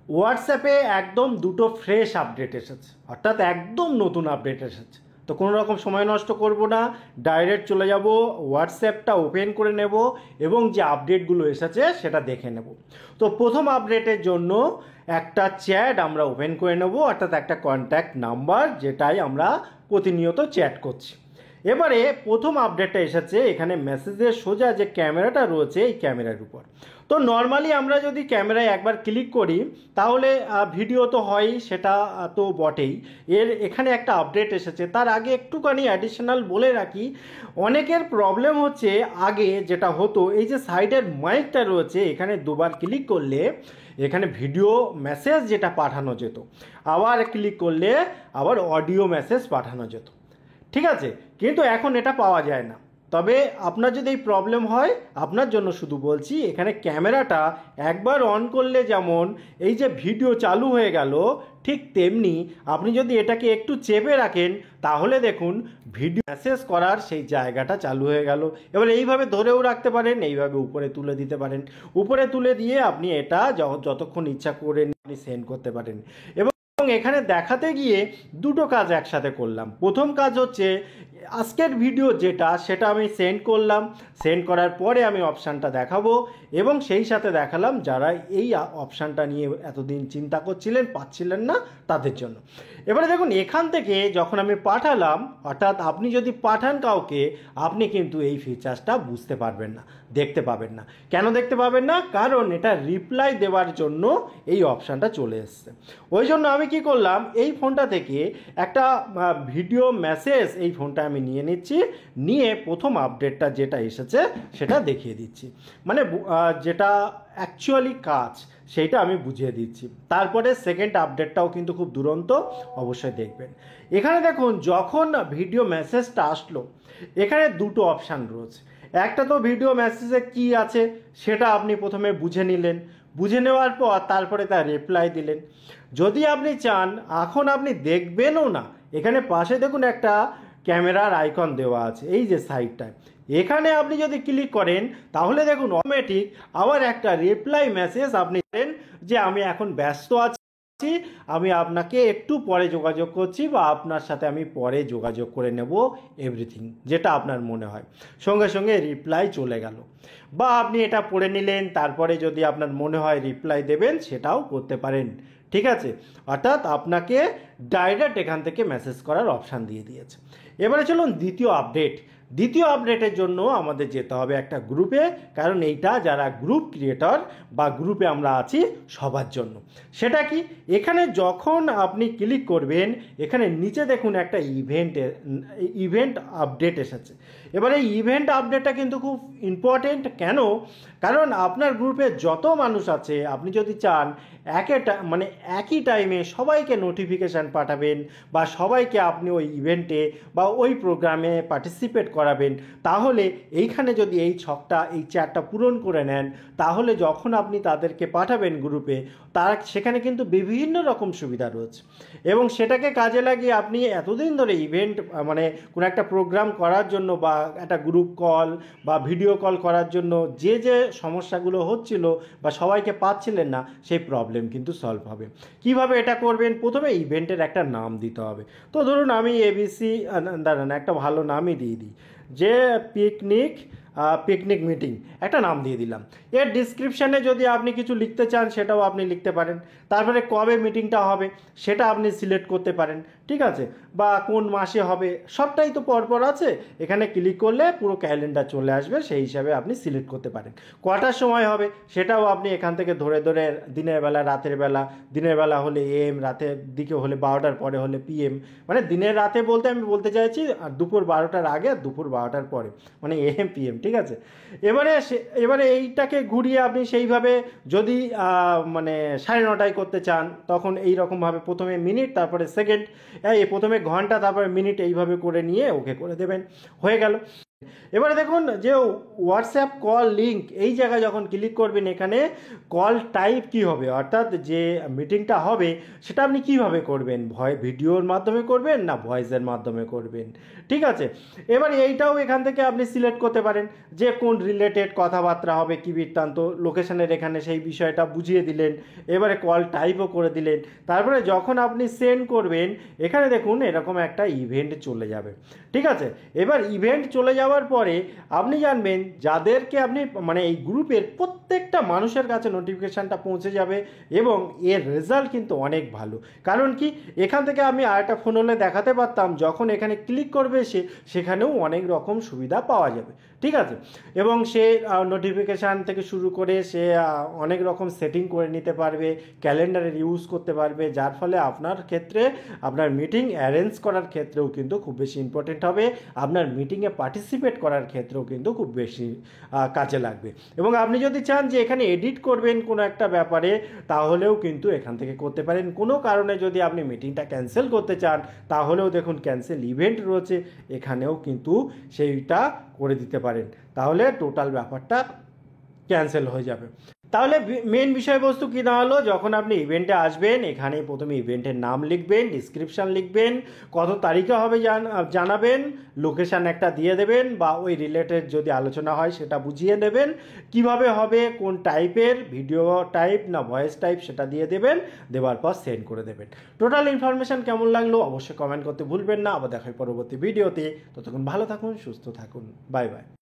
হোয়াটসঅ্যাপে একদম দুটো ফ্রেশ আপডেট এসেছে, অর্থাৎ একদম নতুন আপডেট এসেছে। তো কোনো রকম সময় নষ্ট করব না, ডাইরেক্ট চলে যাব হোয়াটসঅ্যাপটা ওপেন করে নেব এবং যে আপডেটগুলো এসেছে সেটা দেখে নেব। তো প্রথম আপডেটের জন্য একটা চ্যাট আমরা ওপেন করে নেব, অর্থাৎ একটা কন্ট্যাক্ট নাম্বার যেটাই আমরা প্রতিনিয়ত চ্যাট করছি। এবারে প্রথম আপডেটটা এসেছে এখানে মেসেজের সোজা যে ক্যামেরাটা রয়েছে এই ক্যামেরার উপর। তো নর্মালি আমরা যদি ক্যামেরায় একবার ক্লিক করি তাহলে ভিডিও তো হয়ই, সেটা তো বটেই। এখানে একটা আপডেট এসেছে, তার আগে একটুখানি অ্যাডিশনাল বলে রাখি। অনেকের প্রবলেম হচ্ছে আগে যেটা হতো, এই যে সাইডের মাইকটা রয়েছে এখানে দুবার ক্লিক করলে এখানে ভিডিও মেসেজ যেটা পাঠানো যেত, আবার ক্লিক করলে আবার অডিও মেসেজ পাঠানো যেত, ঠিক আছে। কিন্তু এখন এটা পাওয়া যায় না। তবে আপনার যদি এই প্রবলেম হয়, আপনার জন্য শুধু বলছি, এখানে ক্যামেরাটা একবার অন করলে যেমন এই যে ভিডিও চালু হয়ে গেল, ঠিক তেমনি আপনি যদি এটাকে একটু চেপে রাখেন তাহলে দেখুন ভিডিও মেসেজ করার সেই জায়গাটা চালু হয়ে গেল। এবার এইভাবে ধরেও রাখতে পারেন, এইভাবে উপরে তুলে দিতে পারেন। উপরে তুলে দিয়ে আপনি এটা যতক্ষণ ইচ্ছা করে আপনি সেন্ড করতে পারেন। এবং এখানে দেখাতে গিয়ে দুটো কাজ একসাথে করলাম। প্রথম কাজ হচ্ছে আজকের ভিডিও যেটা সেটা আমি সেন্ড করলাম, সেন্ড করার পরে আমি অপশানটা দেখাবো এবং সেই সাথে দেখালাম যারা এই অপশানটা নিয়ে এতদিন চিন্তা করছিলেন, পাচ্ছিলেন না, তাদের জন্য। এবারে দেখুন এখান থেকে যখন আমি পাঠালাম, অর্থাৎ আপনি যদি পাঠান কাউকে, আপনি কিন্তু এই ফিচার্সটা বুঝতে পারবেন না, দেখতে পাবেন না। কেন দেখতে পাবেন না? কারণ এটা রিপ্লাই দেওয়ার জন্য এই অপশানটা চলে এসছে। ওই জন্য আমি কি করলাম, এই ফোনটা থেকে একটা ভিডিও মেসেজ এই ফোনটা আমি নিয়ে নিচ্ছি, নিয়ে প্রথম আপডেটটা যেটা এসেছে সেটা দেখিয়ে দিচ্ছি, মানে যেটা অ্যাকচুয়ালি কাজ সেইটা আমি বুঝিয়ে দিচ্ছি। তারপরে সেকেন্ড আপডেটটাও কিন্তু খুব দুরন্ত, অবশ্যই দেখবেন। এখানে দেখুন যখন ভিডিও মেসেজটা আসলো এখানে দুটো অপশান রয়েছে। একটা তো ভিডিও মেসেজে কি আছে সেটা আপনি প্রথমে বুঝে নিলেন, বুঝে নেওয়ার পর তারপরে তার রিপ্লাই দিলেন। যদি আপনি চান এখন আপনি দেখবেনও না, এখানে পাশে দেখুন একটা ক্যামেরার আইকন দেওয়া আছে এই যে সাইডটায়, এখানে আপনি যদি ক্লিক করেন তাহলে দেখুন অটোমেটিক আবার একটা রিপ্লাই মেসেজ আপনি দেন যে আমি এখন ব্যস্ত আছি, আমি আপনাকে একটু পরে যোগাযোগ করছি, বা আপনার সাথে আমি পরে যোগাযোগ করে নেব, এভরিথিং যেটা আপনার মনে হয়। সঙ্গে সঙ্গে রিপ্লাই চলে গেল। বা আপনি এটা পড়ে নিলেন, তারপরে যদি আপনার মনে হয় রিপ্লাই দেবেন সেটাও করতে পারেন, ঠিক আছে। অর্থাৎ আপনাকে ডাইরেক্ট এখান থেকে মেসেজ করার অপশান দিয়ে দিয়েছে। এবারে চলুন দ্বিতীয় আপডেট। দ্বিতীয় আপডেটের জন্য আমাদের যেতে হবে একটা গ্রুপে, কারণ এইটা যারা গ্রুপ ক্রিয়েটর বা গ্রুপে আমরা আছি সবার জন্য। সেটা কি, এখানে যখন আপনি ক্লিক করবেন এখানে নিচে দেখুন একটা ইভেন্ট আপডেট এসেছে। এবার এই ইভেন্ট আপডেটটা কিন্তু খুব ইম্পর্টেন্ট। কেন? কারণ আপনার গ্রুপে যত মানুষ আছে আপনি যদি চান মানে একই টাইমে সবাইকে নোটিফিকেশান পাঠাবেন বা সবাইকে আপনি ওই ইভেন্টে বা ওই প্রোগ্রামে পার্টিসিপেট করাবেন, তাহলে এইখানে যদি এই ছকটা এই চ্যাটটা পূরণ করে নেন তাহলে যখন আপনি তাদেরকে পাঠাবেন গ্রুপে, তারা সেখানে কিন্তু বিভিন্ন রকম সুবিধা রয়েছে। এবং সেটাকে কাজে লাগিয়ে আপনি এতদিন ধরে ইভেন্ট মানে কোনো একটা প্রোগ্রাম করার জন্য বা একটা গ্রুপ কল বা ভিডিও কল করার জন্য যে যে সমস্যাগুলো হচ্ছিল বা সবাইকে পাচ্ছিলেন না, সেই প্রবলেম কিন্তু সলভ হবে। কিভাবে এটা করবেন? প্রথমে ইভেন্টের একটা নাম দিতে হবে। তো ধরুন আমি এবিসি, দাঁড়ান একটা ভালো নামই দিয়ে দিই, যে পিকনিক মিটিং একটা নাম দিয়ে দিলাম। এর ডিসক্রিপশানে যদি আপনি কিছু লিখতে চান সেটাও আপনি লিখতে পারেন। তারপরে কবে মিটিংটা হবে সেটা আপনি সিলেক্ট করতে পারেন, ঠিক আছে। বা কোন মাসে হবে সবটাই তো পরপর আছে, এখানে ক্লিক করলে পুরো ক্যালেন্ডার চলে আসবে, সেই হিসাবে আপনি সিলেক্ট করতে পারেন। কটার সময় হবে সেটাও আপনি এখান থেকে ধরে ধরে দিনের বেলা, রাতের বেলা, দিনের বেলা হলে এম, রাতের দিকে হলে 12টার পরে হলে পিএম, মানে দিনের রাতে বলতে আমি বলতে চাইছি আর দুপুর 12টার আগে আর দুপুর 12টার পরে, মানে এম পিএম, ঠিক আছে। এবারে এইটাকে ঘুরিয়ে আপনি সেইভাবে যদি মানে 9:30টায় করতে চান তখন এই রকমভাবে প্রথমে মিনিট তারপরে সেকেন্ড, প্রথমে ঘন্টা তারপরে মিনিট, এইভাবে করে নিয়ে ওকে করে দেবেন, হয়ে গেল। এবারে দেখুন যে হোয়াটসঅ্যাপ কল লিঙ্ক এই জায়গায় যখন ক্লিক করবেন এখানে কল টাইপ কি হবে, অর্থাৎ যে মিটিংটা হবে সেটা আপনি কিভাবে করবেন, ভিডিওর মাধ্যমে করবেন না ভয়েসের মাধ্যমে করবেন। ঠিক আছে, এবার এইটাও এখান থেকে আপনি সিলেক্ট করতে পারেন যে কোন রিলেটেড কথাবার্তা হবে, কি বৃত্তান্ত, লোকেশনের এখানে সেই বিষয়টা বুঝিয়ে দিলেন, এবারে কল টাইপও করে দিলেন। তারপরে যখন আপনি সেন্ড করবেন এখানে দেখুন এরকম একটা ইভেন্ট চলে যাবে। ঠিক আছে, এবার ইভেন্ট চলে যাওয়ার পরে আপনি জানবেন যাদেরকে আপনি মানে এই গ্রুপের প্রত্যেকটা মানুষের কাছে নোটিফিকেশানটা পৌঁছে যাবে এবং এর রেজাল্ট কিন্তু অনেক ভালো। কারণ কি, এখান থেকে আমি আরেকটা ফোন হলে দেখাতে পারতাম যখন এখানে ক্লিক করবে সেখানেও অনেক রকম সুবিধা পাওয়া যাবে। ঠিক আছে, এবং সে নোটিফিকেশান থেকে শুরু করে সে অনেক রকম সেটিং করে নিতে পারবে, ক্যালেন্ডারের ইউজ করতে পারবে, যার ফলে আপনার ক্ষেত্রে আপনার মিটিং অ্যারেঞ্জ করার ক্ষেত্রেও কিন্তু খুব বেশি ইম্পর্টেন্ট হবে, আপনার মিটিংয়ে পার্টিসিপেট করার ক্ষেত্রেও কিন্তু খুব বেশি কাজে লাগবে। এবং আপনি যদি চান যে এখানে এডিট করবেন কোনো একটা ব্যাপারে তাহলেও কিন্তু এখান থেকে করতে পারেন। কোনো কারণে যদি আপনি মিটিংটা ক্যান্সেল করতে চান তাহলেও দেখুন ক্যান্সেল ইভেন্ট রয়েছে, এখানেও কিন্তু সেইটা করে দিতে পারেন, তাহলে টোটাল ব্যাপারটা ক্যান্সেল হয়ে যাবে। তাহলে মেন বিষয়বস্তু কী না হলো, যখন আপনি ইভেন্টে আসবেন এখানে প্রথমে ইভেন্টের নাম লিখবেন, ডিসক্রিপশান লিখবেন, কত তারিখে হবে জানাবেন, লোকেশান একটা দিয়ে দেবেন বা ওই রিলেটেড যদি আলোচনা হয় সেটা বুঝিয়ে দেবেন, কিভাবে হবে, কোন টাইপের ভিডিও টাইপ না ভয়েস টাইপ সেটা দিয়ে দেবেন, দেওয়ার পর সেন্ড করে দেবেন। টোটাল ইনফরমেশান কেমন লাগলো অবশ্যই কমেন্ট করতে ভুলবেন না। আবার দেখাই পরবর্তী ভিডিওতে, ততক্ষণ ভালো থাকুন, সুস্থ থাকুন, বাই বাই।